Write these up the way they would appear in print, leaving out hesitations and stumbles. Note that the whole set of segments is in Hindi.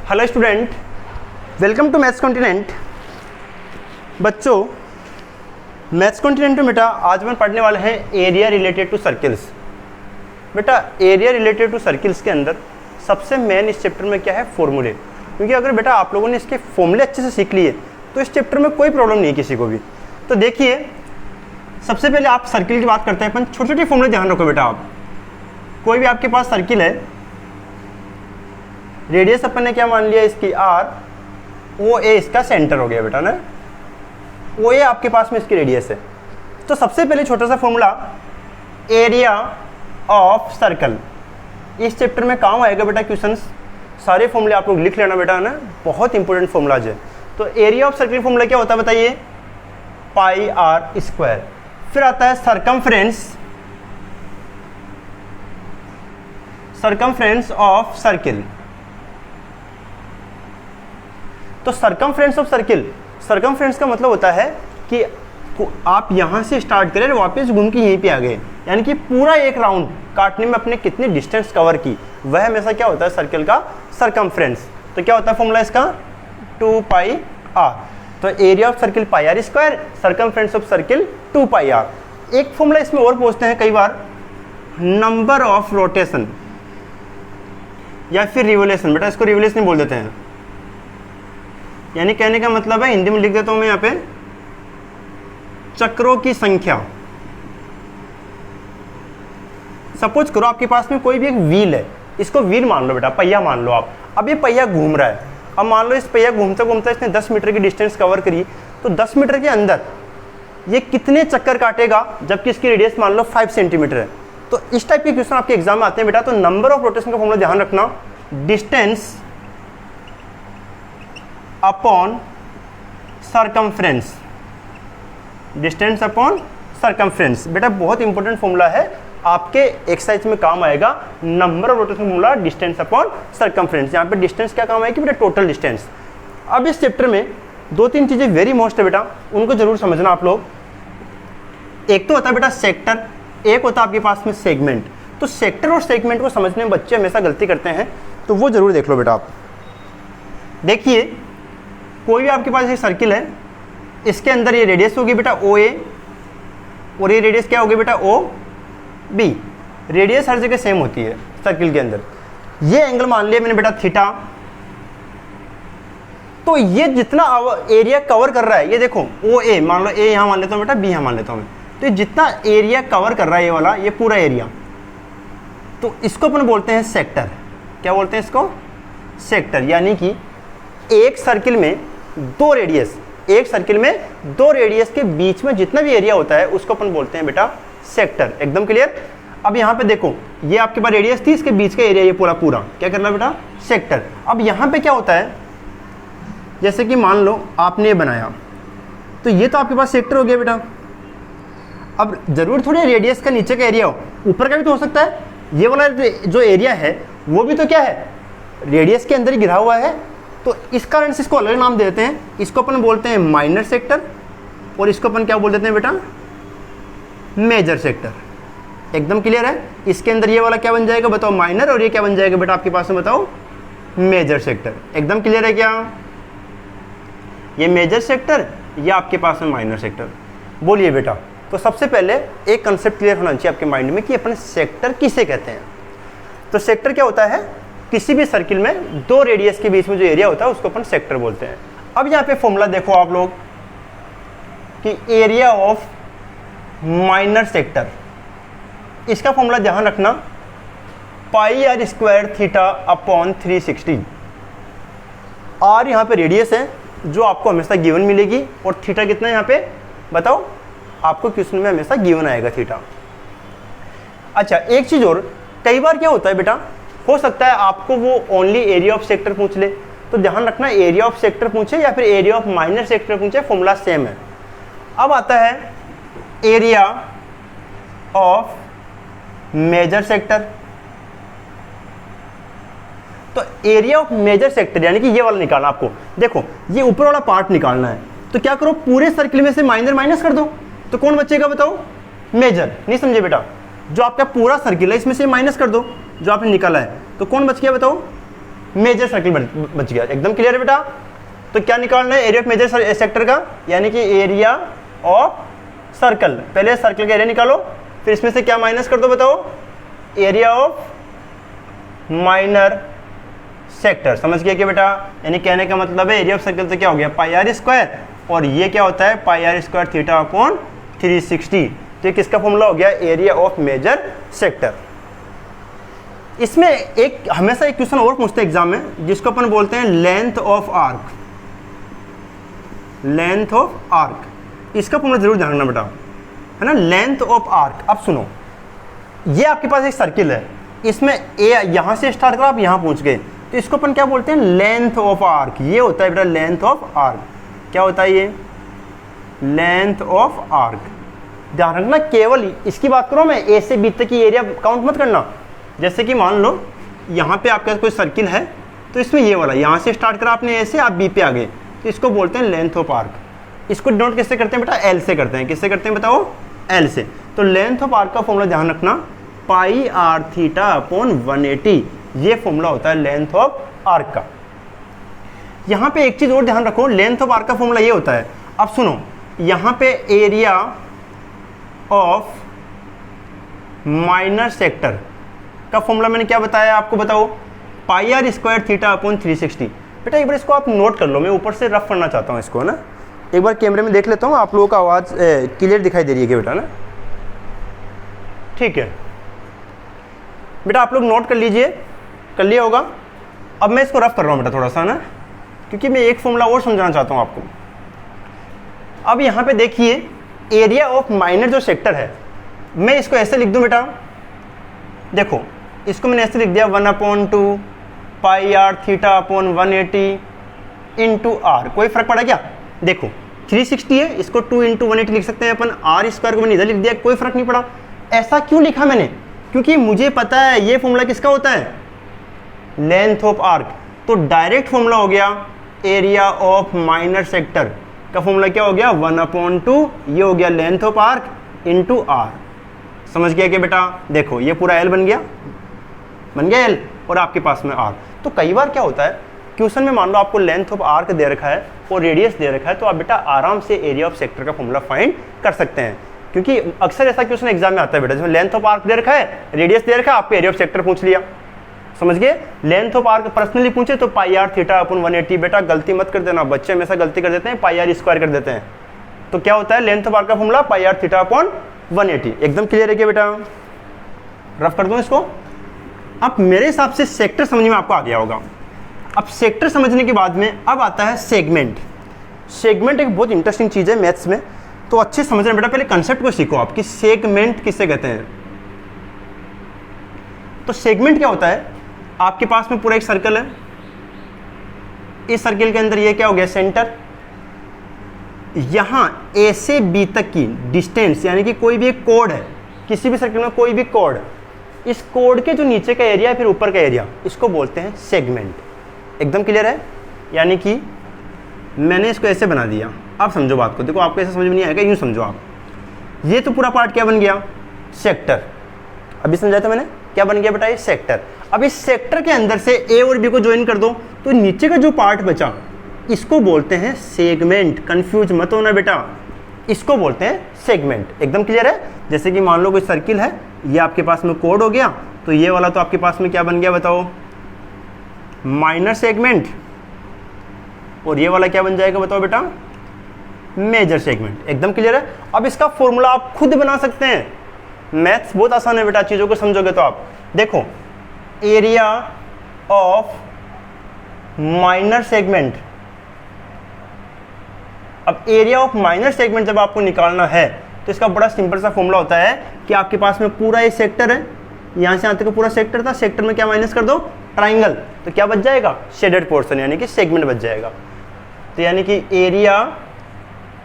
Hello student, welcome to maths continent. बच्चों, मैथ्स कॉन्टिनेंट में बेटा आज हम पढ़ने वाले हैं एरिया रिलेटेड टू सर्किल्स। बेटा एरिया रिलेटेड टू सर्किल्स के अंदर सबसे मेन इस चैप्टर में क्या है, फॉर्मूले। क्योंकि अगर बेटा आप लोगों ने इसके फॉर्मूले अच्छे से सीख लिए तो इस चैप्टर में कोई प्रॉब्लम नहीं है किसी को भी। तो देखिए, सबसे पहले आप सर्किल की बात करते हैं अपन। छोटे छोटे फॉर्मूले ध्यान रखो बेटा। आप कोई भी आपके पास सर्किल है, रेडियस अपन ने क्या मान लिया इसकी r, ओ ए इसका सेंटर हो गया बेटा ना, ओ ए आपके पास में इसकी रेडियस है। तो सबसे पहले छोटा सा फॉर्मूला एरिया ऑफ सर्कल, इस चैप्टर में काम आएगा बेटा क्वेश्चंस। सारे फॉर्मूले आप लोग लिख लेना बेटा ना, बहुत इंपॉर्टेंट फॉर्मूलाज है। तो एरिया ऑफ सर्कल फॉर्मूला क्या होता है बताइए, पाई आर स्क्वायर। फिर आता है सरकमफ्रेंस ऑफ सर्किल। तो सरकमफ्रेंस ऑफ सर्किल, सरकमफ्रेंस का मतलब होता है कि आप यहां से स्टार्ट करें वापस घूम के यहीं पे आ गए, यानी कि पूरा एक राउंड काटने में अपने कितनी डिस्टेंस कवर की, वह हमेशा क्या होता है सर्किल का सरकमफ्रेंस। तो क्या होता है फॉर्मूला इसका, 2 पाई आर। तो area of circle pi r square, circumference of circle 2 pi r. एक फॉर्मूला इसमें और पूछते हैं कई बार, नंबर ऑफ रोटेशन या फिर रिवोल्यूशन। बेटा इसको रिवोल्यूशन बोल देते हैं, यानी कहने का मतलब है, हिंदी में लिख देता हूं मैं यहाँ पे, चक्रों की संख्या। सपोज करो आपके पास में कोई भी एक व्हील है, इसको व्हील मान लो बेटा, पहिया मान लो आप। अब ये पहिया घूम रहा है, अब मान लो इस पहिया घूमता घूमता इसने 10 मीटर की डिस्टेंस कवर करी, तो 10 मीटर के अंदर ये कितने चक्कर काटेगा, जबकि इसकी रेडियस मान लो 5 सेंटीमीटर है। तो इस टाइप के क्वेश्चन आपके एग्जाम में आते हैं बेटा। तो नंबर ऑफ रोटेशन का फॉर्मूला ध्यान रखना, distance upon circumference, distance upon circumference. बेटा बहुत इंपॉर्टेंट फॉर्मूला है, आपके एक्सरसाइज में काम आएगा। Number of rotation formula distance upon circumference. यहाँ पे डिस्टेंस क्या काम आएगी बेटा, टोटल डिस्टेंस। अब इस चैप्टर में 2-3 चीजें वेरी मोस्ट है बेटा, उनको जरूर समझना आप लोग। एक तो होता है बेटा सेक्टर, एक होता है आपके पास में सेगमेंट। तो सेक्टर और सेगमेंट को समझने में बच्चे हमेशा गलती करते हैं, तो वो जरूर देख लो बेटा आप। देखिए, कोई भी आपके पास ये सर्किल है, इसके अंदर ये रेडियस होगी बेटा ओ ए, और ये रेडियस क्या होगी बेटा ओ बी। रेडियस हर जगह सेम होती है सर्किल के अंदर। ये एंगल मान लिया मैंने बेटा थीटा। तो ये जितना एरिया कवर कर रहा है, ये देखो ओ ए मान लो, ए यहां मान लेता हूं बेटा, बी यहां मान लेता हूं मैं। तो ये जितना एरिया कवर कर रहा है ये वाला, ये पूरा एरिया, तो इसको अपन बोलते हैं सेक्टर। क्या बोलते हैं इसको, सेक्टर। यानी कि एक सर्किल में 2 रेडियस, एक सर्किल में 2 रेडियस के बीच में जितना भी एरिया होता है उसको अपन बोलते हैं बेटा सेक्टर। एकदम क्लियर। अब यहाँ पे देखो, ये आपके पास रेडियस थी, इसके बीच का एरिया ये पूरा क्या करना है बेटा, सेक्टर। अब यहाँ पे क्या होता है, जैसे कि मान लो आपने ये बनाया, तो ये तो आपके पास सेक्टर हो गया बेटा। अब जरूर थोड़ी रेडियस का नीचे का एरिया हो, ऊपर का भी तो हो सकता है। ये वाला जो एरिया है वो भी तो क्या है, रेडियस के अंदर ही घिरा हुआ है। तो इस कारण से इसको अलग नाम देते हैं। इसको अपन बोलते हैं माइनर सेक्टर, और इसको अपन क्या बोल देते हैं बेटा, मेजर सेक्टर। एकदम क्लियर है। इसके अंदर ये वाला क्या बन जाएगा बताओ, माइनर, और ये क्या बन जाएगा बेटा आपके पास में बताओ, मेजर सेक्टर। एकदम क्लियर है क्या, ये मेजर सेक्टर, ये आपके पास में माइनर सेक्टर। बोलिए बेटा। तो सबसे पहले एक कंसेप्ट क्लियर होना चाहिए आपके माइंड में कि अपन सेक्टर किसे कहते हैं। तो सेक्टर क्या होता है, किसी भी सर्किल में 2 रेडियस के बीच में जो एरिया होता है उसको अपन सेक्टर बोलते हैं। अब यहाँ पे फॉर्मूला देखो आप लोग कि एरिया ऑफ माइनर सेक्टर, इसका फॉर्मूला ध्यान रखना, pi r square theta upon 360। R यहाँ पे रेडियस है जो आपको हमेशा गिवन मिलेगी, और थीटा कितना है यहाँ पे बताओ, आपको क्वेश्चन में हमेशा गिवन आएगा थीटा। अच्छा एक चीज और, कई बार क्या होता है बेटा, हो सकता है आपको वो ओनली एरिया ऑफ सेक्टर पूछ ले, तो ध्यान रखना एरिया ऑफ सेक्टर पूछे या फिर एरिया ऑफ माइनर सेक्टर पूछे, फॉर्मूला सेम है। अब आता है एरिया ऑफ मेजर सेक्टर। तो एरिया ऑफ मेजर सेक्टर यानी कि ये वाला निकालना आपको। देखो ये ऊपर वाला पार्ट निकालना है, तो क्या करो, पूरे सर्किल में से माइनर माइनस कर दो, तो कौन बचेगा बताओ, मेजर। नहीं समझे बेटा, जो आपका पूरा सर्किल है इसमें से माइनस कर दो जो आपने निकाला है, तो कौन बच गया बताओ, मेजर सर्किल बच गया। एकदम क्लियर है बेटा। तो क्या निकालना है, एरिया ऑफ मेजर सेक्टर का, यानी कि एरिया ऑफ सर्कल। पहले सर्कल का एरिया निकालो, फिर इसमें से क्या माइनस कर दो बताओ, एरिया ऑफ माइनर सेक्टर। समझ गया क्या बेटा? यानी कहने का मतलब है एरिया ऑफ सर्कल तो क्या हो गया, पाई आर स्क्वायर, और ये क्या होता है, पाई आर स्क्वायर थीटा अपॉन 360। तो ये किसका फॉर्मूला हो गया, एरिया ऑफ मेजर सेक्टर। इसमें एक हमेशा एक क्वेश्चन और पूछते हैं एग्जाम में, जिसको अपन बोलते हैं length of arc. Length of arc, इसका फॉर्मूला जरूर ध्यान रखना बेटा, है ना। लेंथ ऑफ आर्क, अब सुनो, ये आपके पास एक सर्किल है, इसमें ए यहां से स्टार्ट करो, आप यहां पहुंच गए, तो इसको अपन क्या बोलते हैं, लेंथ ऑफ आर्क। ये होता है बेटा लेंथ ऑफ आर्क। क्या होता है ये, लेंथ ऑफ आर्क। ध्यान रखना, केवल इसकी बात करो, मैं ए से बी तक की एरिया काउंट मत करना। जैसे कि मान लो यहाँ पे आपका कोई सर्किल है, तो इसमें ये वाला यहाँ से स्टार्ट करा आपने, ए से आप बी पे आ गए, तो इसको बोलते हैं लेंथ ऑफ आर्क। इसको डिनोट किससे करते हैं बेटा, एल से करते हैं। किससे करते हैं बताओ, एल से। तो लेंथ ऑफ आर्क का फॉर्मूला ध्यान रखना, पाई आर थीटा अपॉन 180, ये फॉर्मूला होता है लेंथ ऑफ आर्क का। यहाँ पे एक चीज और ध्यान रखो, लेंथ ऑफ आर्क का फॉर्मूला ये होता है, अब सुनो, यहाँ पे एरिया ऑफ माइनर सेक्टर का फॉर्मूला मैंने क्या बताया आपको, बताओ, पाई आर स्क्वायर थीटा अपॉन 360। बेटा एक बार इसको आप नोट कर लो, मैं ऊपर से रफ करना चाहता हूँ इसको ना, एक बार कैमरे में देख लेता हूँ, आप लोगों का आवाज़ क्लियर दिखाई दे रही है क्या बेटा ना, ठीक है बेटा, आप लोग नोट कर लीजिए, कर लिया होगा। अब मैं इसको रफ कर रहा हूँ बेटा थोड़ा सा ना, क्योंकि मैं एक फॉर्मूला और समझाना चाहता हूँ आपको। अब यहाँ पे देखिए, एरिया ऑफ माइनर जो सेक्टर है, मैं इसको ऐसे लिख दूँ बेटा, देखो इसको मैंने ऐसे लिख दिया 1/2 pi r theta upon 180 into r. कोई फर्क पड़ा क्या, देखो 360 है, इसको 2 इंटू 180 लिख सकते हैं अपन, आर स्क्वायर को मैंने इधर लिख दिया, कोई फर्क नहीं पड़ा। ऐसा क्यों लिखा मैंने, क्योंकि मुझे पता है ये फॉर्मूला किसका होता है, लेंथ ऑफ आर्क। तो डायरेक्ट फॉर्मूला हो गया एरिया ऑफ माइनर सेक्टर का फॉर्मूला क्या हो गया, 1/2, ये हो गया length of arc into r. समझ गया क्या बेटा? देखो ये पूरा एल बन गया एल, और आपके पास में आर। तो कई बार क्या होता है, क्वेश्चन में मान लो आपको लेंथ ऑफ आर्क दे रखा है और रेडियस दे रखा है, तो आप बेटा आराम से एरिया ऑफ सेक्टर का फॉर्मूला फाइंड कर सकते हैं, क्योंकि अक्सर ऐसा क्वेश्चन एग्जाम में आता है बेटा, जिसमें लेंथ ऑफ आर्क दे रखा है, रेडियस दे रखा है, आपको एरिया ऑफ सेक्टर पूछ लिया। समझ गए? लेंथ ऑफ आर्क पर्सनली पूछे तो पाई आर थीटा अपन 180। बेटा गलती मत कर देना, बच्चे हमेशा गलती कर देते हैं, पाई आर स्क्वायर कर देते हैं। तो क्या होता है, लेंथ ऑफ आर्क का फॉर्मूला पाई आर थीटा अपन 180। एकदम क्लियर है क्या बेटा? रफ कर दूं इसको। अब मेरे हिसाब से सेक्टर समझ में आपको आ गया होगा। अब सेक्टर समझने के बाद में अब आता है सेगमेंट। सेगमेंट एक बहुत इंटरेस्टिंग चीज़ है मैथ्स में, तो अच्छे समझना बेटा। पहले कंसेप्ट को सीखो आप कि सेगमेंट किसे कहते हैं। तो सेगमेंट क्या होता है, आपके पास में पूरा एक सर्कल है, इस सर्कल के अंदर ये क्या हो गया, सेंटर। यहां ए से बी तक की डिस्टेंस, यानी कि कोई भी एक कोड है, किसी भी सर्कल में कोई भी कोड, इस कोड के जो नीचे का एरिया फिर ऊपर का एरिया, इसको बोलते हैं सेगमेंट। एकदम क्लियर है? यानी कि मैंने इसको ऐसे बना दिया, आप समझो बात को। देखो आपको ऐसे समझ में नहीं आएगा, यूं समझो आप, ये तो पूरा पार्ट क्या बन गया, सेक्टर। अभी समझाया था मैंने, क्या बन गया बेटा, ये सेक्टर। अब इस सेक्टर के अंदर से ए और बी को ज्वाइन कर दो, तो नीचे का जो पार्ट बचा, इसको बोलते हैं सेगमेंट। कंफ्यूज मत होना बेटा, इसको बोलते हैं सेगमेंट। एकदम क्लियर है? जैसे कि मान लो कोई सर्किल है, ये आपके पास में कोड हो गया, तो ये वाला तो आपके पास में क्या बन गया बताओ, माइनर सेगमेंट। और ये वाला क्या बन जाएगा बताओ बेटा, मेजर सेगमेंट। एकदम क्लियर है? अब इसका फॉर्मूला आप खुद बना सकते हैं। मैथ्स बहुत आसान है बेटा, चीजों को समझोगे तो आप देखो, एरिया ऑफ माइनर सेगमेंट। अब एरिया ऑफ माइनर सेगमेंट जब आपको निकालना है, तो इसका बड़ा सिंपल सा फॉर्मूला होता है कि आपके पास में पूरा ये सेक्टर है, यहां से आते का पूरा सेक्टर था, सेक्टर में क्या माइनस कर दो, ट्राइंगल, तो क्या बच जाएगा, शेडेड पोर्शन, यानी कि सेगमेंट बच जाएगा। तो यानी कि एरिया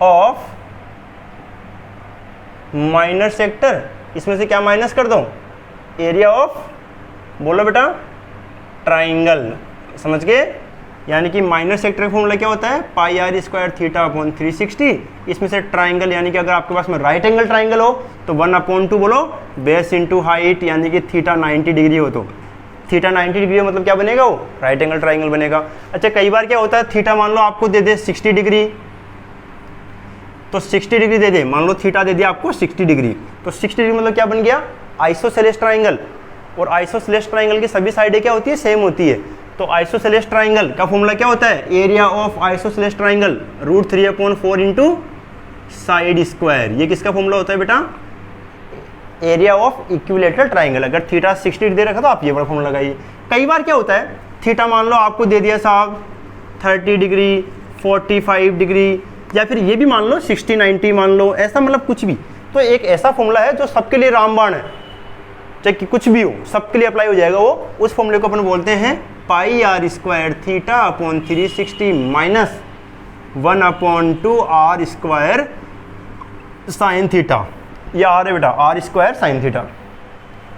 ऑफ माइनर सेक्टर, इसमें से क्या माइनस कर दो, एरिया ऑफ, बोलो बेटा, ट्राइंगल। समझ गए? यानी कि माइनर सेक्टर का फॉर्मूला क्या होता है, पाई आर स्क्वायर थीटा अपॉन 360। इसमें से ट्राइंगल, यानी कि अगर आपके पास में राइट एंगल ट्राइंगल हो तो 1/2 बोलो, बेस इंटू हाइट, यानी कि थीटा 90 डिग्री हो तो थीटा 90 डिग्री मतलब क्या बनेगा, वो राइट एंगल ट्राइंगल बनेगा। अच्छा कई बार क्या होता है, थीटा मान लो आपको दे दे 60 डिग्री, तो 60 डिग्री दे दे, मान लो थीटा दे दिया आपको 60 डिग्री, तो 60 डिग्री मतलब क्या बन गया, आइसोसेलेस ट्राइंगल। और आइसोसेलेस ट्राइंगल की सभी साइडें क्या होती है, सेम होती है। तो आइसोसेलेस ट्राइंगल का फॉर्मूला क्या होता है, area of isosceles triangle √3/4 into side square. ये किसका फॉर्मूला होता है बेटा, एरिया ऑफ इक्विलेटरल ट्राइंगल। अगर थीटा 60 डिग्री दे रखा तो आप ये वाला फॉर्मूला लगाइए। कई बार क्या होता है, थीटा मान लो आपको दे दिया साहब 30 डिग्री, 45 डिग्री, या फिर ये भी मान लो 60 90 मान लो, ऐसा मतलब कुछ भी। तो एक ऐसा फॉर्मूला है जो सबके लिए रामबाण है, चाहे कुछ भी हो सबके लिए अप्लाई हो जाएगा वो। उस फॉर्मूले को अपन बोलते हैं πr² theta upon 360 minus 1/2 r² sine theta. ये आर है बेटा, r² साइन थीटा।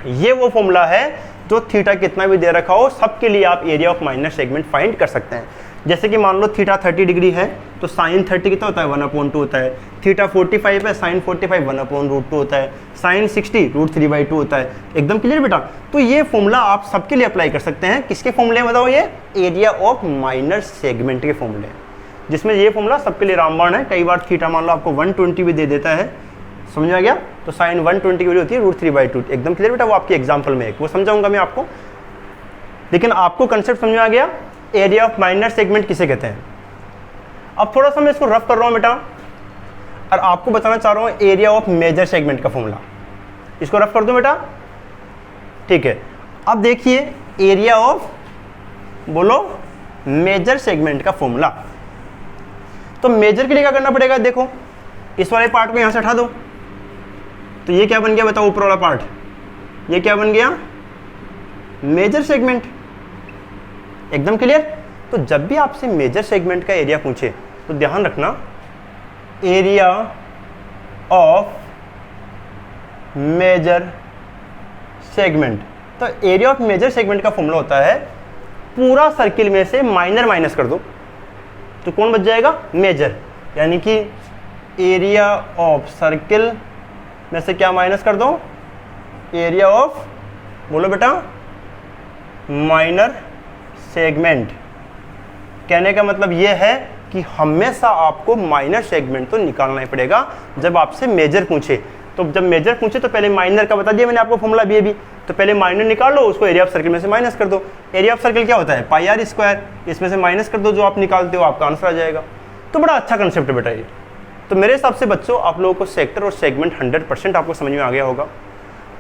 ये वो फॉर्मूला है जो थीटा कितना भी दे रखा हो सबके लिए आप area of minor segment find कर सकते हैं। जैसे कि मान लो थीटा 30 डिग्री है तो साइन 30 कितना होता है, 1/2 होता है। थीटा 45 है, साइन 45 1/√2 होता है। साइन 60 √3/2 होता है। एकदम क्लियर बेटा। तो ये फॉर्मूला आप सबके लिए अप्लाई कर सकते हैं। किसके फॉर्मूले बताओ, ये एरिया ऑफ माइनर सेगमेंट के फॉर्मूले, जिसमें ये फॉर्मूला सबके लिए रामबाण है। कई बार थीटा मान लो आपको 120 भी दे देता है, समझ आ गया, तो साइन 120 की वैल्यू होती है √3/2। एकदम क्लियर बेटा, वो आपके एग्जाम्पल में एक वो समझाऊंगा मैं आपको, लेकिन आपको कंसेप्ट समझ में आ गया एरिया ऑफ माइनर सेगमेंट किसे कहते हैं। अब थोड़ा सा मैं इसको रफ कर रहा हूं बेटा, और आपको बताना चाह रहा हूं एरिया ऑफ मेजर सेगमेंट का फॉर्मूला। इसको रफ कर दूं बेटा, ठीक है। अब देखिए एरिया ऑफ, बोलो, मेजर सेगमेंट का फॉर्मूला। तो मेजर के लिए क्या करना पड़ेगा, देखो इस वाले पार्ट को यहां से हटा दो, तो ये क्या बन गया बताओ, ऊपर वाला पार्ट, ये क्या बन गया, मेजर सेगमेंट। एकदम क्लियर। तो जब भी आपसे मेजर सेगमेंट का एरिया पूछे तो ध्यान रखना, एरिया ऑफ मेजर सेगमेंट। तो एरिया ऑफ मेजर सेगमेंट का फॉर्मूला होता है पूरा सर्किल में से माइनर माइनस कर दो तो कौन बच जाएगा, मेजर। यानी कि एरिया ऑफ सर्किल में से क्या माइनस कर दो, एरिया ऑफ, बोलो बेटा, माइनर सेगमेंट। कहने का मतलब यह है कि हमेशा आपको माइनर सेगमेंट तो निकालना ही पड़ेगा जब आपसे मेजर पूछे। तो जब मेजर पूछे तो पहले माइनर का बता दिया मैंने आपको फॉर्मूला भी, तो पहले माइनर निकाल लो, उसको एरिया ऑफ सर्किल में से माइनस कर दो। एरिया ऑफ सर्किल क्या होता है, πr², इसमें से माइनस कर दो, जो आप निकालते हो आपका आंसर आ जाएगा। तो बड़ा अच्छा कंसेप्ट है बेटा ये। तो मेरे हिसाब से बच्चों आप लोगों को सेक्टर और सेगमेंट 100% आपको समझ में आ गया होगा।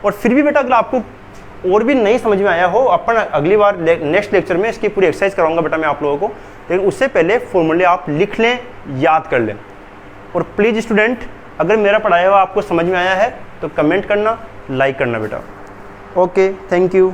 और फिर भी बेटा अगर आपको और भी नहीं समझ में आया हो, अपन अगली बार नेक्स्ट लेक्चर में इसकी पूरी एक्सरसाइज कराऊंगा बेटा मैं आप लोगों को। लेकिन उससे पहले फॉर्मूले आप लिख लें, याद कर लें। और प्लीज़ स्टूडेंट, अगर मेरा पढ़ाया हुआ आपको समझ में आया है तो कमेंट करना, लाइक करना बेटा। Okay, thank you.